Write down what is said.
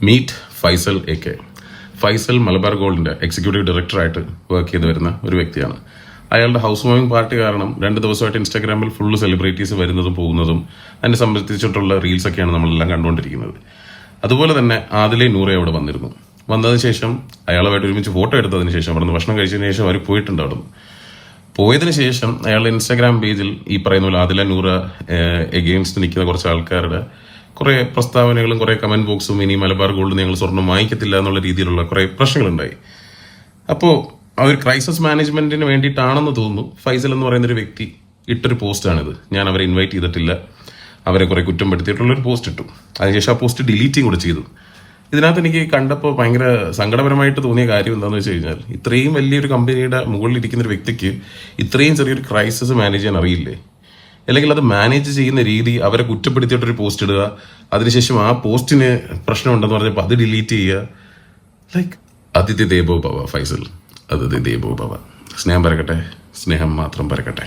Meet Faisal AK. Faisal Malabar ഗോൾഡിന്റെ executive ഡയറക്ടറായിട്ട് work ചെയ്ത് വരുന്ന ഒരു വ്യക്തിയാണ്. അയാളുടെ ഹൗസ് വാമിംഗ് പാർട്ടി കാരണം 2 ദിവസമായിട്ട് ഇൻസ്റ്റാഗ്രാമിൽ ഫുള്ള് സെലിബ്രിറ്റീസ് വരുന്നതും പോകുന്നതും അതിനെ സംബന്ധിച്ചിട്ടുള്ള റീൽസൊക്കെയാണ് നമ്മളെല്ലാം കണ്ടുകൊണ്ടിരിക്കുന്നത്. അതുപോലെ തന്നെ ആദിലെ നൂറ അവിടെ വന്നിരുന്നു. വന്നതിന് ശേഷം അയാളുമായിട്ട് ഒരുമിച്ച് ഫോട്ടോ എടുത്തതിന് ശേഷം അവിടെ നിന്ന് ഭക്ഷണം കഴിച്ചതിന് ശേഷം അവർ പോയിട്ടുണ്ട്. അവിടെ നിന്ന് പോയതിനു ശേഷം അയാളുടെ ഇൻസ്റ്റാഗ്രാം പേജിൽ ഈ പറയുന്ന പോലെ ആദില നൂറ എഗെയിൻസ്റ്റ് നിൽക്കുന്ന കുറച്ച് ആൾക്കാരുടെ കുറെ പ്രസ്താവനകളും കുറെ കമന്റ് ബോക്സും ഇനി മലബാർ ഗോൾഡ് ഞങ്ങൾ സ്വർണ്ണം വാങ്ങിക്കത്തില്ല എന്നുള്ള രീതിയിലുള്ള കുറെ പ്രശ്നങ്ങളുണ്ടായി. അപ്പോൾ ആ ഒരു ക്രൈസിസ് മാനേജ്മെന്റിന് വേണ്ടിയിട്ടാണെന്ന് തോന്നുന്നു ഫൈസൽ എന്ന് പറയുന്ന ഒരു വ്യക്തി ഇട്ടൊരു പോസ്റ്റാണിത്. ഞാൻ അവരെ ഇൻവൈറ്റ് ചെയ്തിട്ടില്ല, അവരെ കുറെ കുറ്റം പെടുത്തിയിട്ടുള്ളൊരു പോസ്റ്റ് ഇട്ടു. അതിനുശേഷം ആ പോസ്റ്റ് ഡിലീറ്റിങ് കൂടെ ചെയ്തു. ഇതിനകത്ത് എനിക്ക് കണ്ടപ്പോൾ ഭയങ്കര സങ്കടപരമായിട്ട് തോന്നിയ കാര്യം എന്താണെന്ന് വെച്ച് കഴിഞ്ഞാൽ, ഇത്രയും വലിയൊരു കമ്പനിയുടെ മുകളിലിരിക്കുന്ന ഒരു വ്യക്തിക്ക് ഇത്രയും ചെറിയൊരു ക്രൈസിസ് മാനേജ് ചെയ്യാൻ അറിയില്ലേ? അല്ലെങ്കിൽ അത് മാനേജ് ചെയ്യുന്ന രീതി അവരെ കുറ്റപ്പെടുത്തിയിട്ടൊരു പോസ്റ്റ് ഇടുക, അതിനുശേഷം ആ പോസ്റ്റിന് പ്രശ്നമുണ്ടെന്ന് പറഞ്ഞപ്പോൾ അത് ഡിലീറ്റ് ചെയ്യുക. ലൈക്ക് അതിഥി ദേവോ ഭവ ഫൈസൽ, അതിഥി ദേവോ ഭവ. സ്നേഹം പരക്കട്ടെ, സ്നേഹം മാത്രം പരക്കട്ടെ.